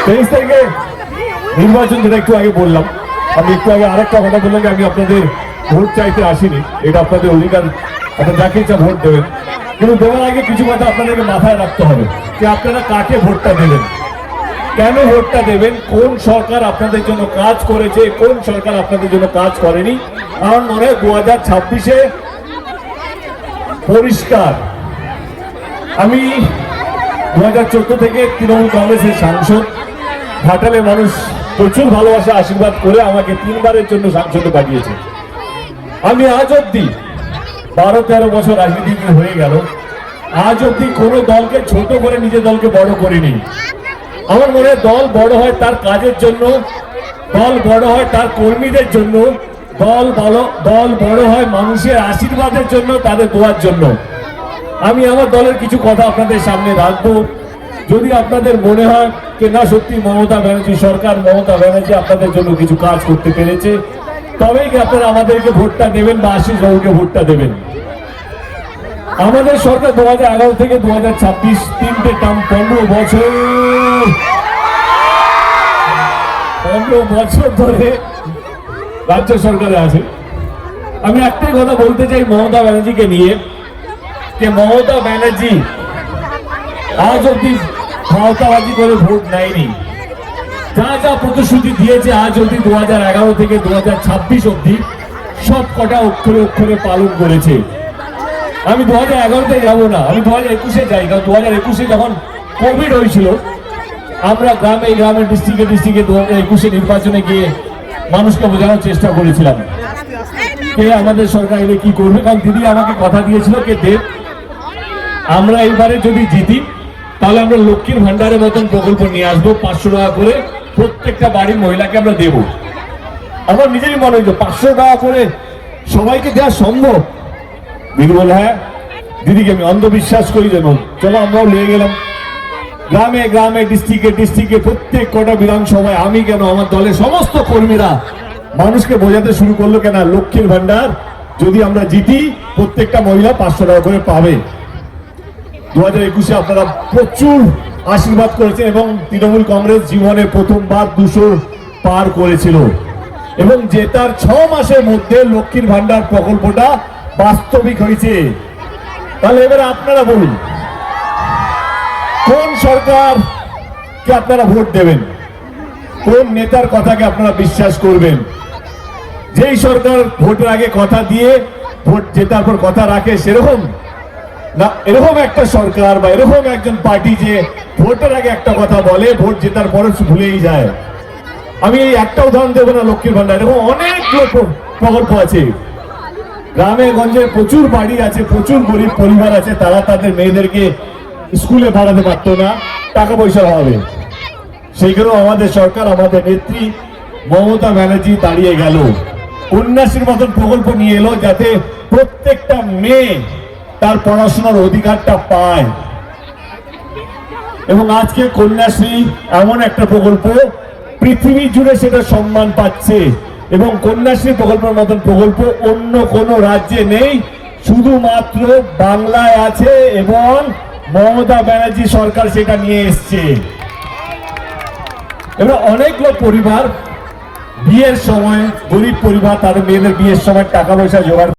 23 তারিখে নির্বাচন, যেটা একটু আগে বললাম, আমি একটু আগে আরেকটা কথা বললাম যে আমি আপনাদের ভোট চাইতে আসিনি, এটা আপনাদের অধিকার, আপনার যাকে ইচ্ছা ভোট দেবেন, কিন্তু দেওয়ার আগে কিছু কথা আপনাদেরকে মাথায় রাখতে হবে যে আপনারা কাকে ভোটটা দেবেন, কেন ভোটটা দেবেন, কোন সরকার আপনাদের জন্য কাজ করেছে, কোন সরকার আপনাদের জন্য কাজ করেনি। আমার মনে হয় 2026-এ পরিষ্কার। আমি 2014 থেকে তৃণমূল কংগ্রেসের সাংসদ, ঘাটালে মানুষ প্রচুর ভালোবাসা আশীর্বাদ করে আমাকে 3বারের জন্য সাংসদে পাঠিয়েছে। আমি আজ অব্দি 12-13 বছর রাজনীতি হয়ে গেল, আজ অব্দি কোনো দলকে ছোট করে নিজের দলকে বড় করিনি। আমার মনে হয় দল বড় হয় তার কাজের জন্য, দল বড় হয় তার কর্মীদের জন্য, দল বড় হয় মানুষের আশীর্বাদের জন্য, তাদের দোয়ার জন্য। আমি আমার দলের কিছু কথা আপনাদের সামনে রাখবো। যদি আপনাদের মনে হয় যে না, সত্যি মমতা ব্যানার্জি সরকার, মমতা ব্যানার্জি আপনাদের জন্য কিছু কাজ করতে পেরেছে, তবেই কি আপনারা আমাদেরকে ভোটটা দেবেন বা আশিস বাবুকে ভোটটা দেবেন। আমাদের সরকার 2011 থেকে 2026 3টে টার্ম, 15 বছর ধরে রাজ্য সরকারে আছে। আমি একটাই কথা বলতে চাই মমতা ব্যানার্জিকে নিয়ে, যে মমতা ব্যানার্জি আজ অব্দি ভাওতাবাজি করে ভোট নেয়নি। যা যা প্রতিশ্রুতি দিয়েছে আজ অব্দি 2011 থেকে 2026 অব্দি সব কটা অক্ষরে অক্ষরে পালন করেছে। আমি 2011-তে যাবো না, আমি 2021-এ যাই, কারণ 2021-এ যখন কোভিড হয়েছিল, আমরা গ্রামে ডিস্ট্রিক্টে 2021-এ নির্বাচনে গিয়ে মানুষকে বোঝানোর চেষ্টা করেছিলাম কে আমাদের সরকার এলে কি করবে। কারণ দিদি আমাকে কথা দিয়েছিল কে দেব, আমরা এইবারে যদি জিতি তাহলে আমরা লক্ষ্মীর ভান্ডারের মতন প্রকল্প নিয়ে আসবো, 500 টাকা করে প্রত্যেকটা বাড়ির মহিলাকে আমরা দেবো। আমার নিজেরই মনে হয়েছে 500 টাকা করে সবাইকে দেওয়া সম্ভব। দিদি বলে হ্যাঁ, দিদিকে আমি অন্ধবিশ্বাস করি যেন, চলো আমরাও নিয়ে গেলাম। গ্রামে ডিস্ট্রিক্টে প্রত্যেক কটা বিধানসভায় আমি কেন, আমার দলের সমস্ত কর্মীরা মানুষকে বোঝাতে শুরু করলো কেন লক্ষ্মীর ভান্ডার যদি আমরা জিতি প্রত্যেকটা মহিলা 500 টাকা করে পাবে। 2021-এ আপনারা প্রচুর আশীর্বাদ করেছেন এবং তৃণমূল কংগ্রেস জীবনে প্রথমবার 200 পার করেছিল এবং জেতার 6 মাসের মধ্যে লক্ষ্মীর ভান্ডার প্রকল্পটা বাস্তবিক হয়েছে। তাহলে এবারে আপনারা বলুন কোন সরকারকে আপনারা ভোট দেবেন, কোন নেতার কথাকে আপনারা বিশ্বাস করবেন। যেই সরকার ভোটের আগে কথা দিয়ে ভোট জেতার পর কথা রাখে সেরকম না, এরকম একটা সরকার বা এরকম একজন পার্টি যে ভোটের আগে একটা কথা বলে, ভোট জেতার পরে ভুলেই যায়। আমি এই একটা উদাহরণ দেবো না, লক্ষ্মীর ভান্ডার, এরকম অনেক প্রকল্প আছে। গ্রামে গঞ্জে প্রচুর বাড়ি আছে, প্রচুর গরিব পরিবার আছে, তারা তাদের মেয়েদেরকে স্কুলে পাঠাতে পারতো না, টাকা পয়সার অভাবে। সেইখানেও আমাদের সরকার, আমাদের নেত্রী মমতা ব্যানার্জি দাঁড়িয়ে গেল, কন্যাশ্রীর মতন প্রকল্প নিয়ে এলো যাতে প্রত্যেকটা মেয়ে তার পড়াশোনার অধিকারটা পায়। এবং আজকে কন্যাশ্রী এমন একটা প্রকল্প পৃথিবী জুড়ে সেটা সম্মান পাচ্ছে এবং কন্যাশ্রী প্রকল্পের মতন প্রকল্প অন্য কোনো রাজ্যে নেই, শুধুমাত্র বাংলায় আছে এবং মমতা ব্যানার্জি সরকার সেটা নিয়ে এসছে। এবার অনেকগুলো পরিবার বিয়ের সময়, গরিব পরিবার তাদের মেয়েদের বিয়ের সময় টাকা পয়সা জোগাড়